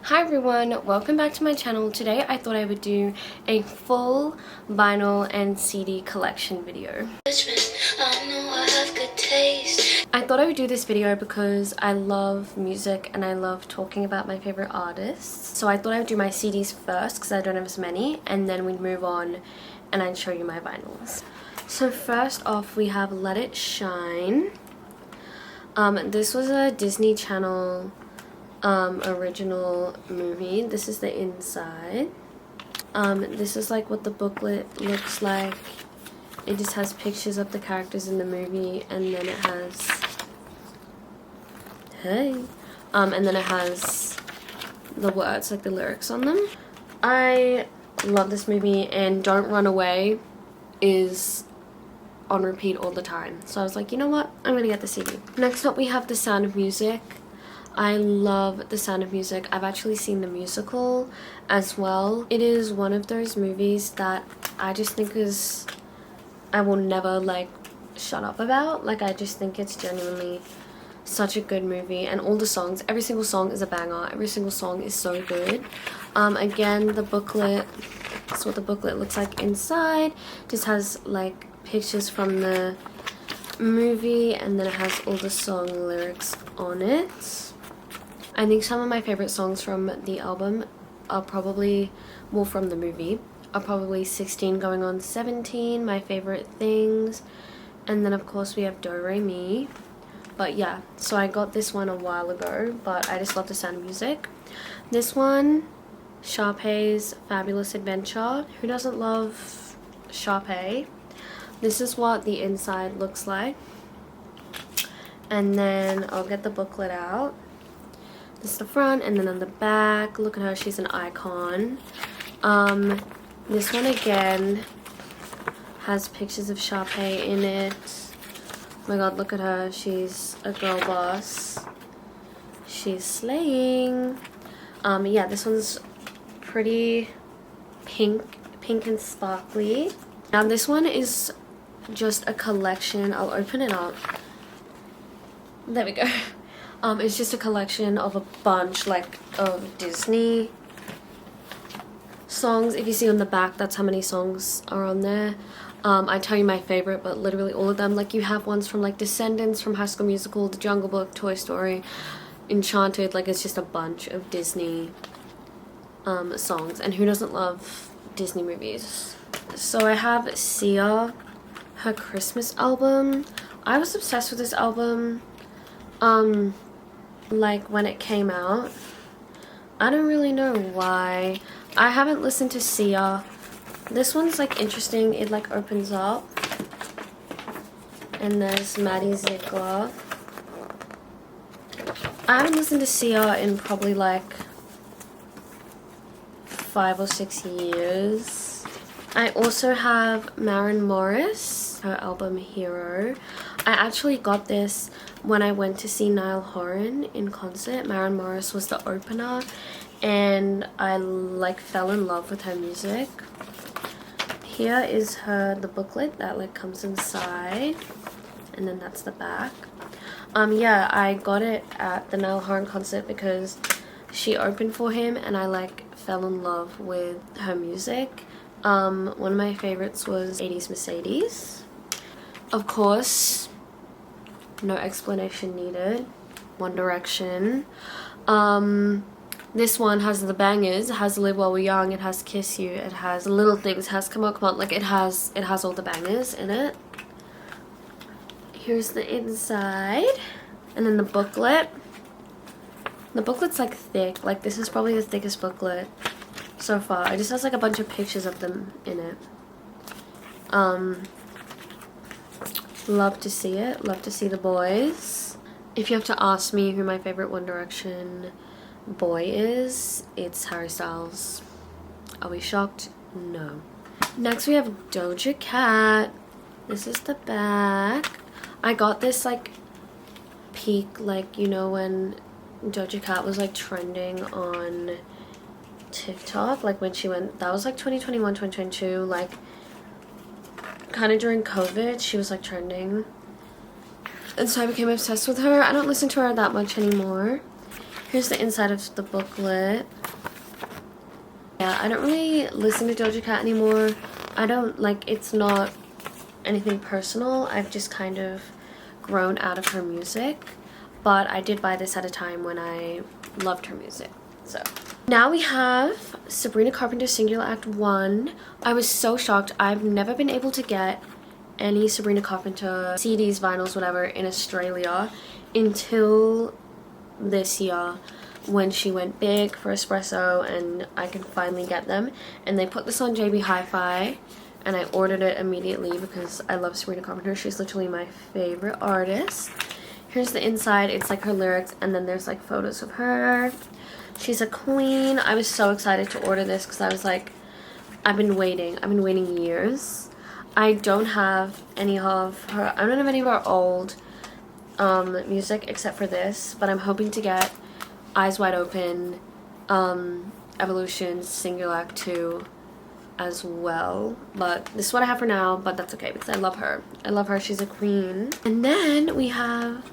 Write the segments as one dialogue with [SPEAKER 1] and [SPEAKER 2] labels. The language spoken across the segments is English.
[SPEAKER 1] Hi everyone, welcome back to my channel. Today I thought I would do a full vinyl and CD collection video. I thought I would do this video because I love music and I love talking about my favorite artists. So I thought I would do my CDs first because I don't have as many, and then we'd move on and I'd show you my vinyls. So first off we have Let It Shine. This was a Disney Channel original movie. This is the inside. This is like what the booklet looks like. It just has pictures of the characters in the movie, and then it has and then it has the words, like the lyrics on them. I love this movie, and Don't Run Away is on repeat all the time. So I was like, you know what? I'm gonna get the CD. Next up we have The Sound of Music. I love The Sound of Music. I've actually seen the musical as well. It is one of those movies that I just think I will never like shut up about. Like, I just think it's genuinely such a good movie, and all the songs, every single song is a banger. Every single song is so good. Again, the booklet, that's what the booklet looks like inside. Just has like pictures from the movie, and then it has all the song lyrics on it. I think some of my favorite songs from the album are probably, well, from the movie, are probably 16 going on 17, My Favorite Things, and then of course we have Do Re Mi. But yeah, so I got this one a while ago, but I just love The Sound of Music. This one, Sharpay's Fabulous Adventure. Who doesn't love Sharpay? This is what the inside looks like. And then I'll get the booklet out. This is the front, and then on the back, look at her, she's an icon. This one again has pictures of Sharpay in it. Oh my god, look at her, she's a girl boss. She's slaying. Yeah, this one's pretty pink and sparkly. Now this one is just a collection. I'll open it up. There we go. It's just a collection of a bunch like of Disney songs. If you see on the back, that's how many songs are on there. I tell you my favorite, but literally all of them. Like, you have ones from like Descendants, from High School Musical, The Jungle Book, Toy Story, Enchanted. Like, it's just a bunch of Disney songs, and who doesn't love Disney movies? So I have Sia, her Christmas album. I was obsessed with this album like when it came out. I don't really know why. I haven't listened to Sia. This one's like interesting. It like opens up, and there's Maddie Ziegler. I haven't listened to Sia in probably like 5 or 6 years. I also have Maren Morris, her album Hero. I actually got this when I went to see Niall Horan in concert. Maren Morris was the opener, and I like fell in love with her music. Here is the booklet that like comes inside, and then that's the back. Yeah, I got it at the Niall Horan concert because she opened for him, and I like fell in love with her music. One of my favorites was 80s Mercedes. Of course, no explanation needed. One Direction. This one has the bangers. It has Live While We're Young. It has Kiss You. It has Little Things. It has Come On Come On. Like, it has all the bangers in it. Here's the inside, and then the booklet. The booklet's like thick. Like, this is probably the thickest booklet so far. It just has like a bunch of pictures of them in it. Love to see it. Love to see the boys. If you have to ask me who my favorite One Direction boy is, it's Harry Styles. Are we shocked? No. Next we have Doja Cat. This is the back. I got this like peak, like, you know, when Doja Cat was like trending on TikTok, like when she went, that was like 2021, 2022, like kind of during COVID, she was like trending, and so I became obsessed with her. I don't listen to her that much anymore. Here's the inside of the booklet. Yeah, I don't really listen to Doja Cat anymore. I don't, like, it's not anything personal. I've just kind of grown out of her music. But I did buy this at a time when I loved her music. So now we have Sabrina Carpenter's Singular Act 1. I was so shocked. I've never been able to get any Sabrina Carpenter CDs, vinyls, whatever in Australia until this year when she went big for Espresso and I can finally get them. And they put this on JB Hi-Fi and I ordered it immediately because I love Sabrina Carpenter. She's literally my favorite artist. Here's the inside. It's like her lyrics and then there's like photos of her. She's a queen. I was so excited to order this because I was like, I've been waiting years. I don't have any of her, I don't have any of her old music except for this, but I'm hoping to get Eyes Wide Open, Evolution, Singular Act 2 as well. But this is what I have for now, but that's okay because I love her. I love her. She's a queen. And then we have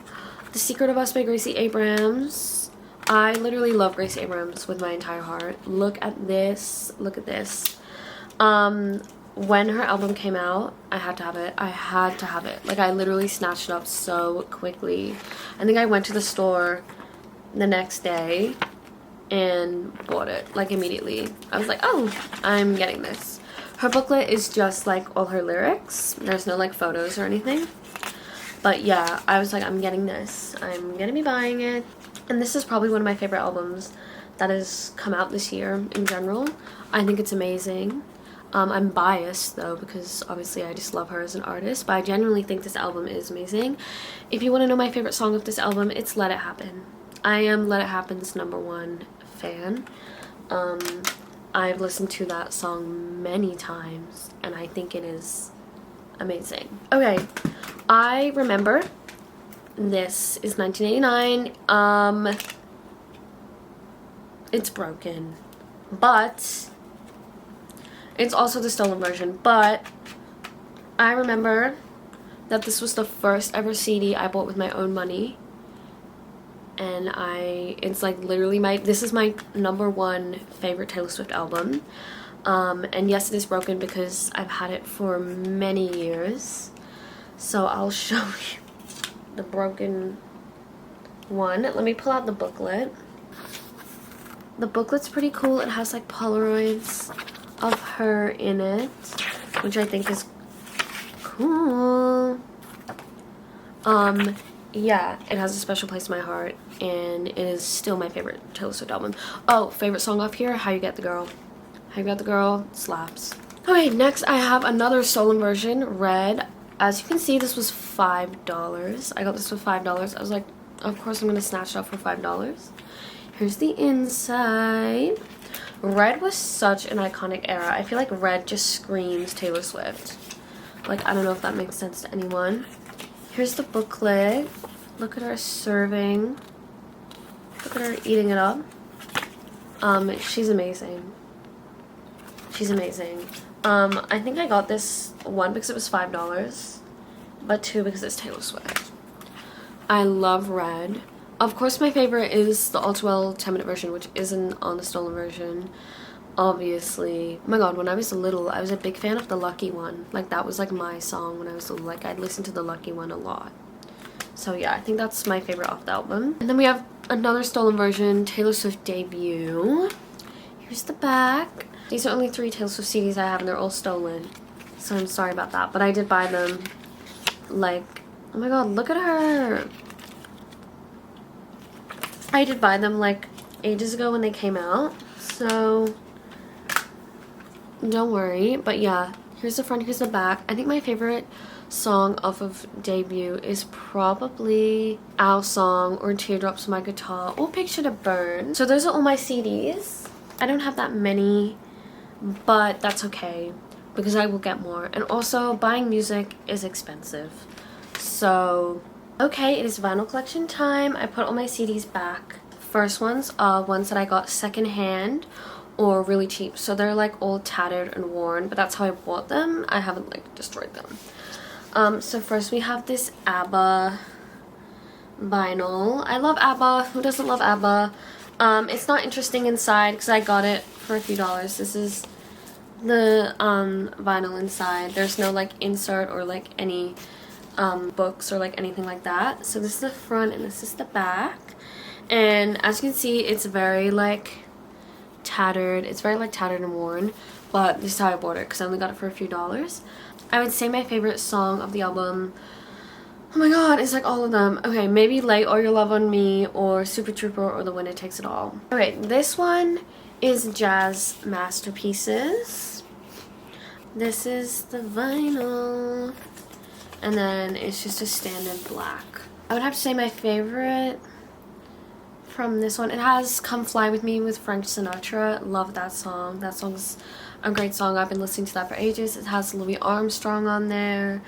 [SPEAKER 1] The Secret of Us by Gracie Abrams. I literally love Gracie Abrams with my entire heart. Look at this. Look at this. When her album came out, I had to have it. I had to have it. Like, I literally snatched it up so quickly. I think I went to the store the next day and bought it, like, immediately. I was like, oh, I'm getting this. Her booklet is just, like, all her lyrics. There's no, like, photos or anything. But, yeah, I was like, I'm getting this. I'm gonna be buying it. And this is probably one of my favorite albums that has come out this year in general. I think it's amazing. I'm biased though because obviously I just love her as an artist, but I genuinely think this album is amazing. If you want to know my favorite song of this album, it's Let It Happen. I am Let It Happen's #1 fan. I've listened to that song many times and I think it is amazing. Okay, I remember this is 1989. It's broken, but it's also the stolen version. But I remember that this was the first ever CD I bought with my own money, and it's like literally this is my #1 favorite Taylor Swift album. And yes, it is broken because I've had it for many years, so I'll show you the broken one. Let me pull out the booklet. The booklet's pretty cool. It has like Polaroids of her in it, which I think is cool. Yeah, it has a special place in my heart and it is still my favorite Taylor Swift album. Oh, favorite song off here, How You Get the Girl. How You Get the Girl slaps. Okay, next I have another stolen version, Red. As you can see, this was $5. I got this for $5. I was like, of course I'm gonna snatch it up for $5. Here's the inside. Red was such an iconic era. I feel like Red just screams Taylor Swift. Like, I don't know if that makes sense to anyone. Here's the booklet. Look at her serving. Look at her eating it up. She's amazing. She's amazing. I think I got this, 1, because it was $5, but 2, because it's Taylor Swift. I love Red. Of course, my favorite is the All Too Well 10-minute version, which isn't on the stolen version, obviously. Oh my god, when I was little, I was a big fan of the Lucky One. Like, that was like my song when I was little. Like, I'd listen to the Lucky One a lot. So yeah, I think that's my favorite off the album. And then we have another stolen version, Taylor Swift Debut. Here's the back. These are only 3 Taylor Swift CDs I have and they're all stolen. So I'm sorry about that. But I did buy them, like, oh my god, look at her. I did buy them like ages ago when they came out. So don't worry. But yeah, here's the front, here's the back. I think my favorite song off of Debut is probably Our Song or Teardrops on My Guitar or Picture to Burn. So those are all my CDs. I don't have that many, but that's okay because I will get more. And also, buying music is expensive. So, okay, it is vinyl collection time. I put all my CDs back. First ones are ones that I got secondhand or really cheap. So they're like all tattered and worn, but that's how I bought them. I haven't like destroyed them. So first we have this ABBA vinyl. I love ABBA. Who doesn't love ABBA? It's not interesting inside because I got it for a few dollars. This is the vinyl inside. There's no like insert or like any books or like anything like that. So this is the front and this is the back. And as you can see, it's very like tattered. It's very like tattered and worn. But this is how I bought it because I only got it for a few dollars. I would say my favorite song of the album, oh my god, it's like all of them. Okay, maybe Lay All Your Love on Me or Super Trooper or The Winner Takes It All. Okay, this one is Jazz Masterpieces. This is the vinyl. And then it's just a standard black. I would have to say my favorite from this one, it has Come Fly With Me with Frank Sinatra. Love that song. That song's a great song. I've been listening to that for ages. It has Louis Armstrong on there.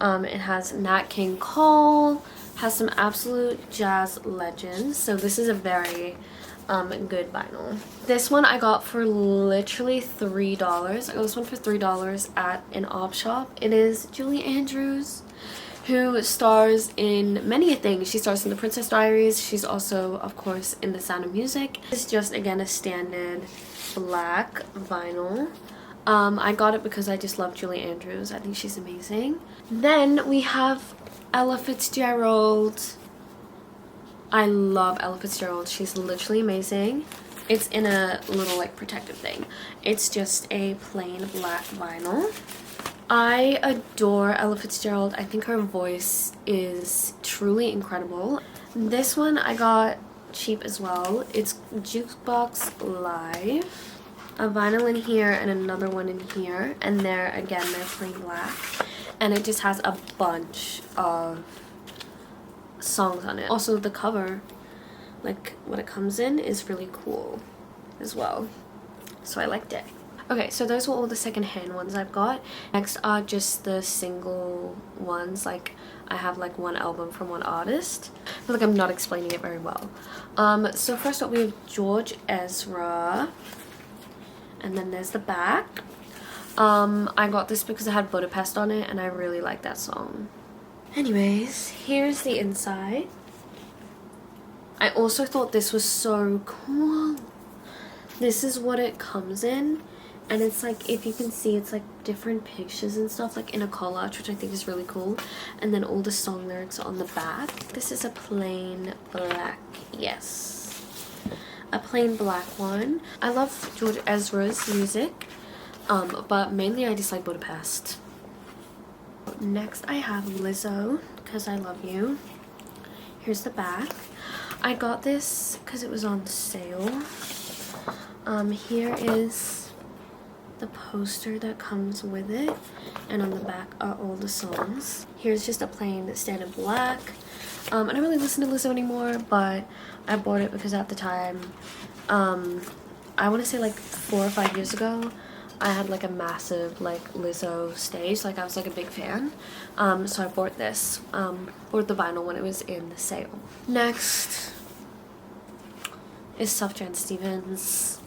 [SPEAKER 1] It has Nat King Cole. Has some absolute jazz legends. So this is a very good vinyl. This one I got for literally $3. I got this one for $3 at an op shop. It is Julie Andrews, who stars in many things. She stars in The Princess Diaries. She's also, of course, in The Sound of Music. It's just, again, a standard black vinyl. I got it because I just love Julie Andrews. I think she's amazing. Then we have Ella Fitzgerald. I love Ella Fitzgerald. She's literally amazing. It's in a little like protective thing. It's just a plain black vinyl. I adore Ella Fitzgerald. I think her voice is truly incredible. This one I got cheap as well. It's Jukebox Live. A vinyl in here and another one in here. And they're plain black. And it just has a bunch of songs on it. Also the cover, like what it comes in, is really cool as well. So I liked it. Okay, so those were all the secondhand ones I've got. Next are just the single ones. Like I have like one album from one artist. I feel like I'm not explaining it very well. So first up we have George Ezra. And then there's the back. I got this because it had Budapest on it and I really like that song. Anyways, here's the inside. I also thought this was so cool. This is what it comes in. And it's like, if you can see, it's like different pictures and stuff, like in a collage, which I think is really cool. And then all the song lyrics are on the back. This is a plain black, yes. A plain black one. I love George Ezra's music, but mainly I just like Budapest. Next I have Lizzo, Because I Love You. Here's the back. I got this because it was on sale. Here is the poster that comes with it, and on the back are all the songs. Here's just a plain standard black. I don't really listen to Lizzo anymore, but I bought it because at the time, I want to say like 4 or 5 years ago, I had like a massive like Lizzo stage. Like I was like a big fan. So I bought this, bought the vinyl when it was in the sale. Next is Sufjan Stevens.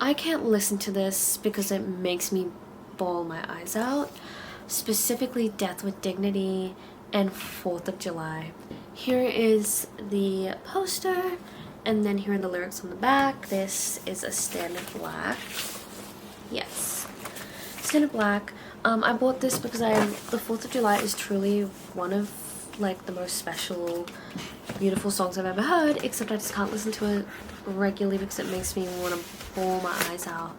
[SPEAKER 1] I can't listen to this because it makes me bawl my eyes out. Specifically Death with Dignity and 4th of July. Here is the poster, and then here are the lyrics on the back. This is a standard black. Yes, standard black. I bought this because the 4th of July is truly one of like the most special, beautiful songs I've ever heard, except I just can't listen to it regularly because it makes me want to bawl my eyes out.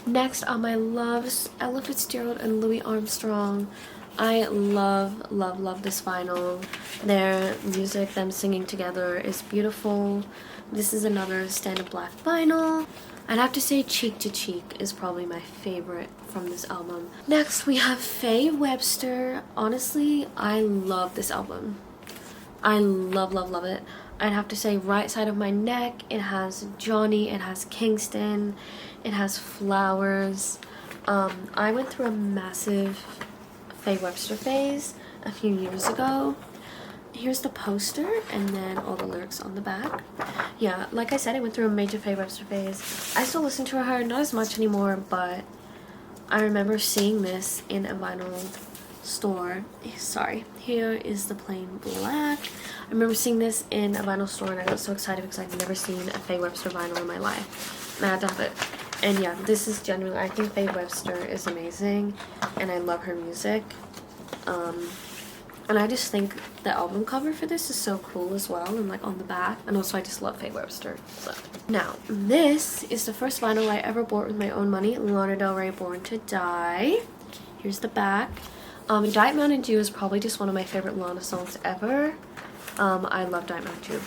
[SPEAKER 1] Next are my loves, Ella Fitzgerald and Louis Armstrong. I love this vinyl. Their music, them singing together, is beautiful. This is another standard black vinyl. I'd have to say Cheek to Cheek is probably my favorite from this album. Next we have Faye Webster. Honestly, I love this album. I love it. I'd have to say Right Side of My Neck. It has Johnny, it has Kingston, it has Flowers. I went through a massive Faye Webster phase a few years ago. Here's the poster and then all the lyrics on the back. Yeah, like I said, I went through a major Faye Webster phase. I still listen to her, not as much anymore, but I remember seeing this in a vinyl store. Sorry, here is the plain black. I remember seeing this in a vinyl store and I got so excited because I've never seen a Faye Webster vinyl in my life. And I had to have it. And yeah, this is genuinely, I think Faye Webster is amazing and I love her music. And I just think the album cover for this is so cool as well, and like on the back. And also I just love Faye Webster. So now, this is the first vinyl I ever bought with my own money. Lana Del Rey, Born to Die. Here's the back. Diet Mountain Dew is probably just one of my favorite Lana songs ever. I love Diet Mountain Dew.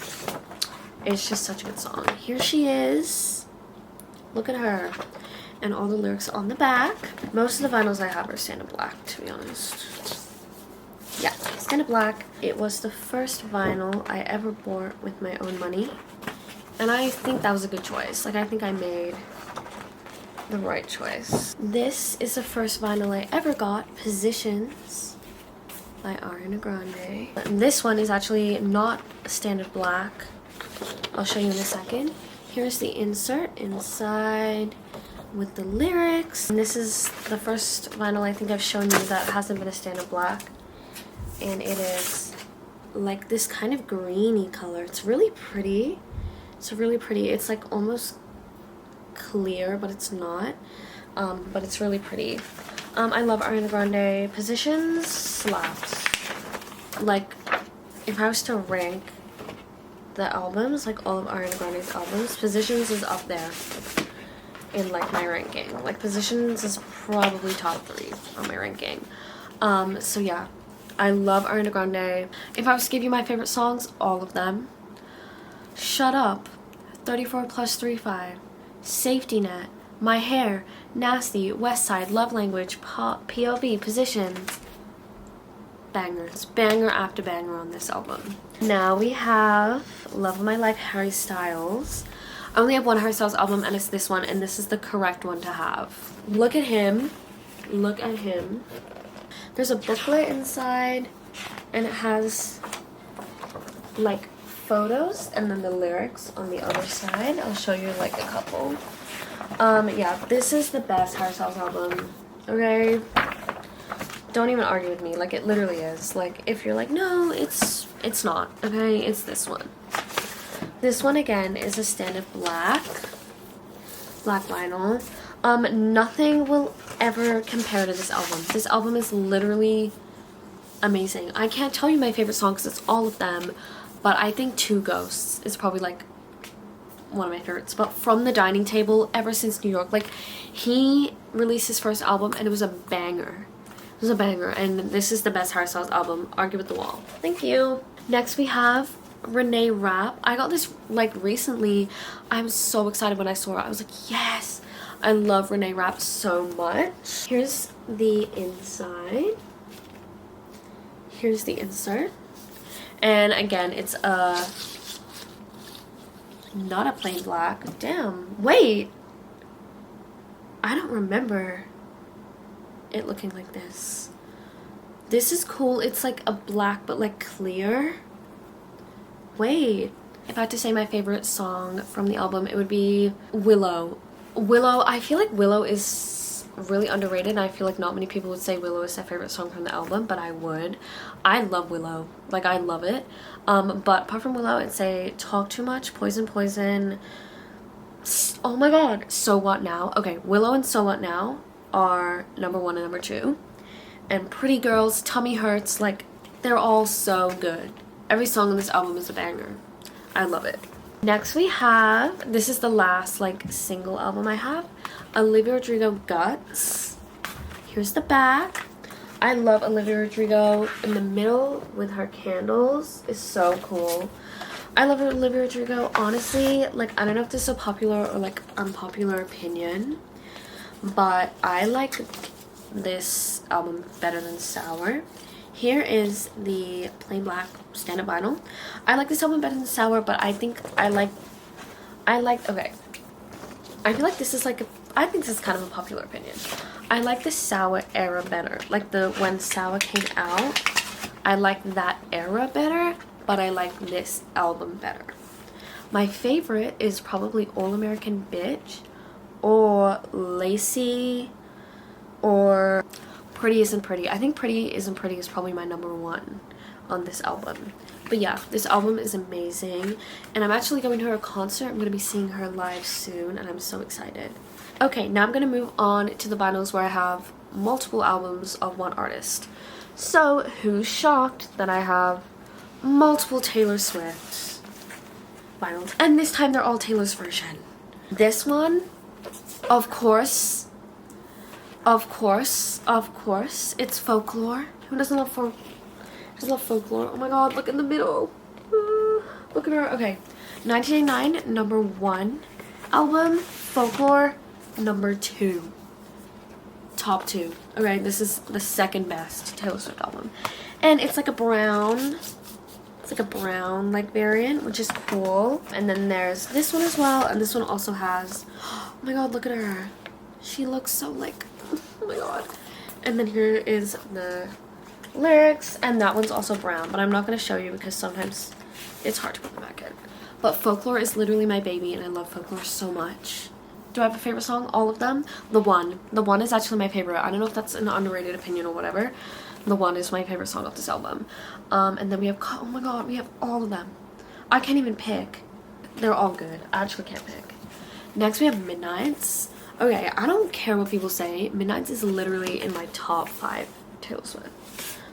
[SPEAKER 1] It's just such a good song. Here she is. Look at her. And all the lyrics on the back. Most of the vinyls I have are standard black, to be honest. Yeah, standard black. It was the first vinyl I ever bought with my own money. And I think that was a good choice. Like, I think I made the right choice. This is the first vinyl I ever got, Positions by Ariana Grande. And this one is actually not standard black. I'll show you in a second. Here's the insert inside with the lyrics. And this is the first vinyl I think I've shown you that hasn't been a standard black. And it is like this kind of greeny color. It's really pretty. It's really pretty. It's like almost clear, but it's not. But it's really pretty. I love Ariana Grande. Positions slaps. Like, if I was to rank the albums, like all of Ariana Grande's albums, Positions is up there in like my ranking. Like, Positions is probably top 3 on my ranking. So yeah, I love Ariana Grande. If I was to give you my favorite songs, all of them. Shut Up, 34 plus 35, Safety Net, My Hair, Nasty, West Side, Love Language, POV, Positions. Bangers. Banger after banger on this album. Now we have Love of My Life, Harry Styles. I only have one Harry Styles album and it's this one, and this is the correct one to have. Look at him. Look at him. There's a booklet inside and it has like photos and then the lyrics on the other side. I'll show you like a couple. Yeah, this is the best Harry Styles album. Okay? Don't even argue with me. Like, it literally is. Like, if you're like, no, it's not. Okay? It's this one. This one again is a standard black vinyl. Nothing will ever compare to this album. This album is literally amazing. I can't tell you my favorite song because it's all of them, but I think Two Ghosts is probably like one of my favorites. But From the Dining Table, Ever Since New York, like, he released his first album and it was a banger. It was a banger, and this is the best Harry Styles album. Argue with the Wall. Thank you. Next we have Renee Rapp. I got this like recently. I'm so excited when I saw it. I was like, yes. I love Renee Rapp so much. Here's the inside. Here's the insert. And again, it's not a plain black. Damn. Wait. I don't remember it looking like this. This is cool. It's like a black but like clear. Wait. If I had to say my favorite song from the album, it would be Willow. Willow, I feel like Willow is really underrated, and I feel like not many people would say Willow is their favorite song from the album, but I would. I love Willow. Like, I love it. But apart from Willow, I'd say Talk Too Much, Poison Poison. Oh my god, So What Now? Okay, Willow and So What Now are number 1 and number 2. And Pretty Girls, Tummy Hurts, like, they're all so good. Every song on this album is a banger. I love it. Next we have, this is the last like single album I have, Olivia Rodrigo, Guts. Here's the back. I love Olivia Rodrigo. In the middle with her candles is so cool. I love Olivia Rodrigo. Honestly, like, I don't know if this is a popular or like unpopular opinion, but I like this album better than Sour. Here is the plain black standard vinyl. I like this album better than Sour, but I think okay. I feel like this is like I think this is kind of a popular opinion. I like the Sour era better. Like, when Sour came out, I like that era better, but I like this album better. My favorite is probably All American Bitch or Lacey or Pretty Isn't Pretty. I think Pretty Isn't Pretty is probably my number one on this album. But yeah, this album is amazing, and I'm actually going to her concert. I'm going to be seeing her live soon, and I'm so excited. Okay, now I'm going to move on to the vinyls where I have multiple albums of one artist. So, who's shocked that I have multiple Taylor Swift vinyls? And this time they're all Taylor's version. This one, of course, it's Folklore. Who doesn't love Folklore? Oh my god, look in the middle. Look at her. Okay, 1989, number 1 album. Folklore, number 2. Top 2. Okay, this is the second best Taylor Swift album. And it's like a brown, like variant, which is cool. And then there's this one as well, and this one also has, oh my god, look at her. She looks so like, oh my god. And then here is the lyrics, and that one's also brown, but I'm not going to show you because sometimes it's hard to put them back in. But Folklore is literally my baby, and I love Folklore so much. Do I have a favorite song? All of them. The One is actually my favorite. I don't know if that's an underrated opinion or whatever. The One is my favorite song off this album. And then we have, oh my god, we have all of them. I can't even pick. They're all good. I actually can't pick. Next we have Midnights. Okay, I don't care what people say. Midnights is literally in my top 5 Taylor Swift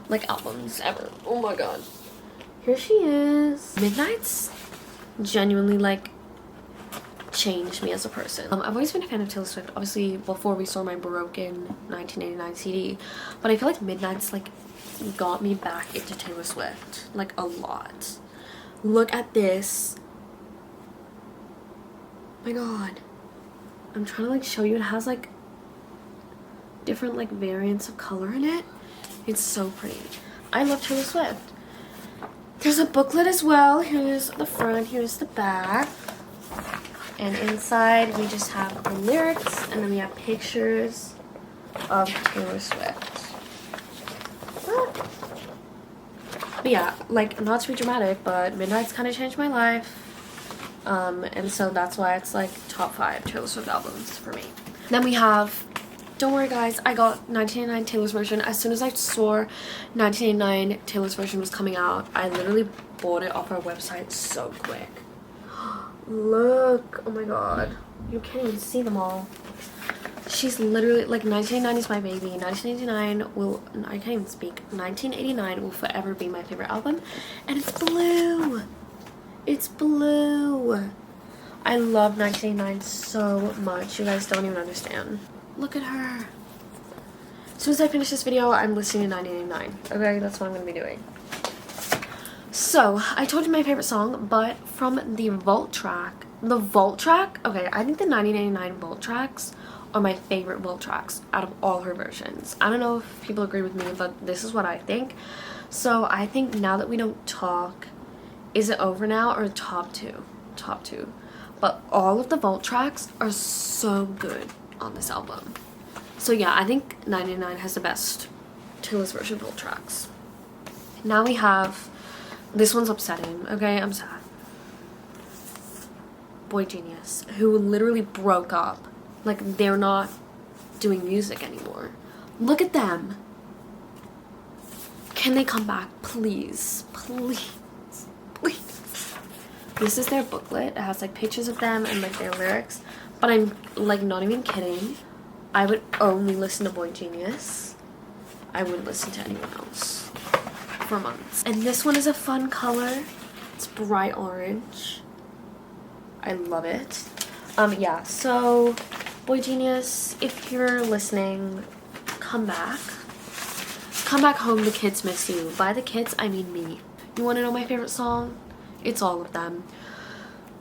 [SPEAKER 1] like albums ever. Oh my god. Here she is. Midnights genuinely like changed me as a person. I've always been a fan of Taylor Swift, obviously before we saw my broken 1989 CD, but I feel like Midnights like got me back into Taylor Swift like a lot. Look at this. Oh my god. I'm trying to like show you. It has like different like variants of color in it. It's so pretty. I love Taylor Swift. There's a booklet as well. Here's the front, here's the back. And inside we just have the lyrics, and then we have pictures of Taylor Swift. But yeah, like, not to be dramatic, but Midnight's kind of changed my life. And so that's why it's like top 5 Taylor Swift albums for me. Then we have, don't worry guys, I got 1989 Taylor's version. As soon as I saw 1989 Taylor's version was coming out, I literally bought it off our website so quick. Look, oh my god, you can't even see them all. She's literally like, 1989 is my baby. 1989 will, I can't even speak. 1989 will forever be my favorite album, and it's blue. It's blue. I love 1989 so much. You guys don't even understand. Look at her. As soon as I finish this video, I'm listening to 1989. Okay, that's what I'm gonna be doing. So, I told you my favorite song, but from the Vault track, okay, I think the 1989 Vault tracks are my favorite Vault tracks out of all her versions. I don't know if people agree with me, but this is what I think. So, I think Now That We Don't Talk, Is It Over Now, or top 2. Top 2. But all of the Vault tracks are so good on this album. So yeah, I think 99 has the best Taylor's version Vault tracks. Now we have, this one's upsetting, okay, I'm sad. boygenius, who literally broke up. Like, they're not doing music anymore. Look at them. Can they come back? Please. Please. Please. This is their booklet. It has, like, pictures of them and, like, their lyrics. But I'm, like, not even kidding. I would only listen to boygenius. I wouldn't listen to anyone else for months. And this one is a fun color. It's bright orange. I love it. Yeah, so boygenius, if you're listening, come back. Come back home, the kids miss you. By the kids, I mean me. You want to know my favorite song? It's all of them.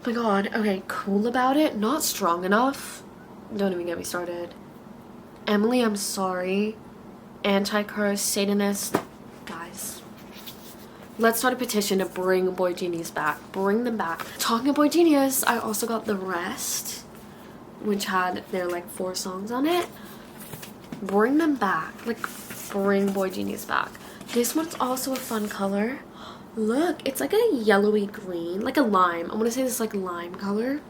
[SPEAKER 1] Oh my god, okay, Cool About It, Not Strong Enough. Don't even get me started. Emily, I'm Sorry. Anti-Curse, Satanist. Guys, let's start a petition to bring boygenius back. Bring them back. Talking of boygenius, I also got The Rest, which had their like 4 songs on it. Bring them back. Like, bring boygenius back. This one's also a fun color. Look, it's like a yellowy green, like a lime. I want to say this is like lime color.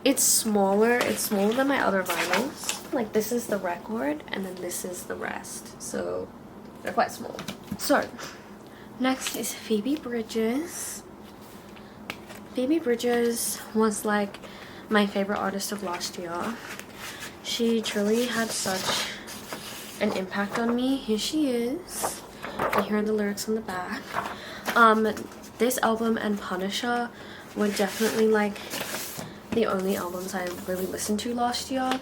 [SPEAKER 1] It's smaller than my other vinyls. Like this is the record and then this is the rest, so they're quite small. So next is Phoebe Bridgers. Phoebe Bridgers was like my favorite artist of last year. She truly had such an impact on me. Here she is, and here are the lyrics on the back. This album and Punisher were definitely like the only albums I really listened to last year.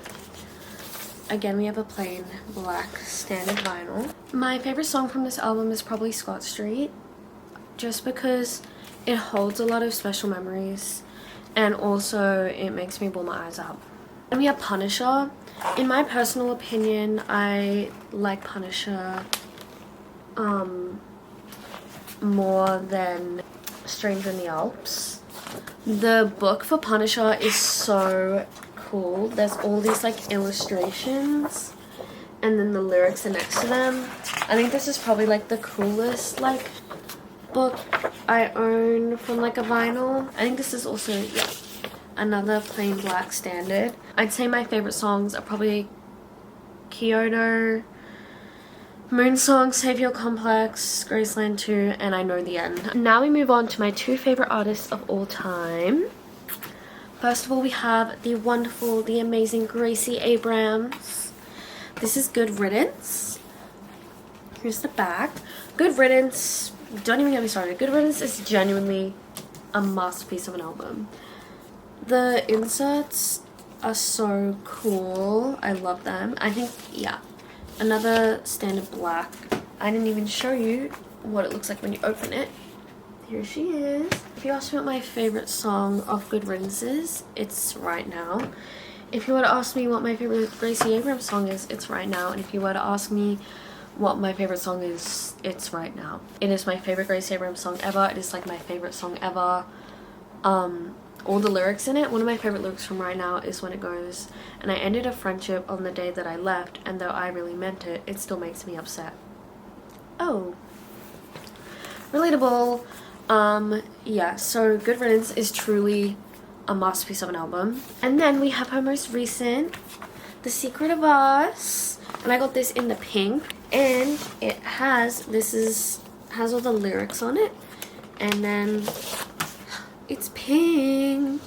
[SPEAKER 1] Again, we have a plain black standard vinyl. My favorite song from this album is probably Scott Street, just because it holds a lot of special memories and also it makes me bawl my eyes out. And we have Punisher. In my personal opinion, I like Punisher more than Stranger in the Alps. The book for Punisher is so cool. There's all these like illustrations and then the lyrics are next to them. I think this is probably like the coolest like book I own from like a vinyl. I think this is also, yeah, another plain black standard. I'd say my favorite songs are probably Kyoto, Moon Song, Savior Complex, Graceland 2, and I Know the End. Now we move on to my two favorite artists of all time. First of all, we have the wonderful, the amazing Gracie Abrams. This is Good Riddance. Here's the back. Good Riddance, don't even get me started. Good Riddance is genuinely a masterpiece of an album. The inserts are so cool. I love them. I think, yeah, another standard black. I didn't even show you what it looks like when you open it. Here she is. If you ask me what my favorite song of Good Riddance is, it's Right Now. If you were to ask me what my favorite Gracie Abrams song is, it's Right Now. And if you were to ask me what my favorite song is, it's Right Now. It is my favorite Gracie Abrams song ever. It is like my favorite song ever. All the lyrics in it, one of my favorite lyrics from Right Now is when it goes, and I ended a friendship on the day that I left, and though I really meant it, it still makes me upset. Oh. Relatable. Yeah, so Good Riddance is truly a masterpiece of an album. And then we have her most recent, The Secret of Us, and I got this in the pink, and it has, has all the lyrics on it, and then it's pink.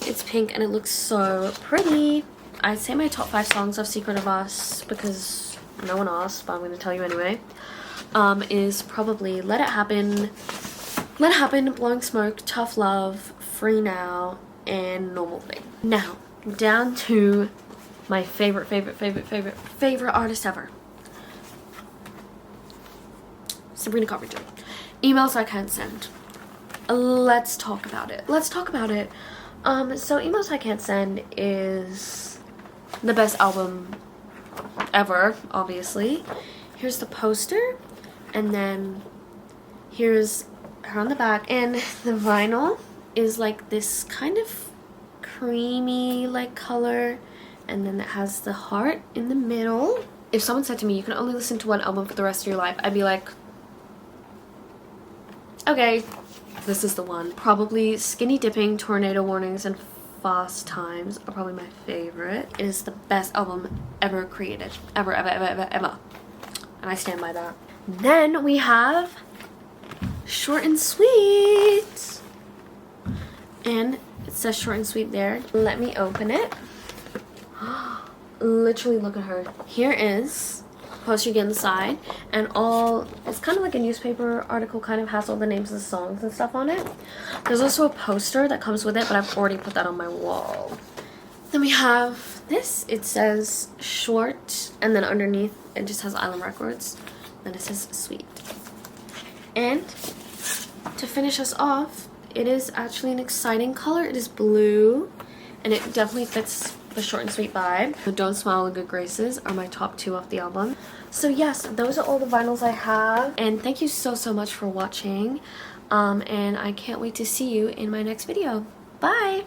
[SPEAKER 1] It's pink and it looks so pretty. I'd say my top 5 songs of Secret of Us, because no one asked, but I'm going to tell you anyway, is probably Let It Happen, Blowing Smoke, Tough Love, Free Now, and Normal Thing. Now, down to my favorite artist ever. Sabrina Carpenter. Emails I Can't Send. Let's talk about it. So Emails I Can't Send is the best album ever, obviously. Here's the poster, and then here's her on the back, and the vinyl is like this kind of creamy like color, and then it has the heart in the middle. If someone said to me you can only listen to one album for the rest of your life, I'd be like, okay, this is the one. Probably Skinny Dipping, Tornado Warnings, and Fast Times are probably my favorite. It is the best album ever created. Ever. And I stand by that. Then we have Short and Sweet. And it says Short and Sweet there. Let me open it. Literally look at her. Here is poster again inside, and it's kind of like a newspaper article, kind of has all the names of the songs and stuff on it. There's also a poster that comes with it, but I've already put that on my wall. Then we have this. It says Short, and then underneath it just has Island Records. Then it says Sweet. And to finish us off, it is actually an exciting color. It is blue, and it definitely fits the Short and Sweet vibe. The Don't Smile and Good Graces are my top 2 off the album. So yes, those are all the vinyls I have, and thank you so much for watching, and I can't wait to see you in my next video. Bye!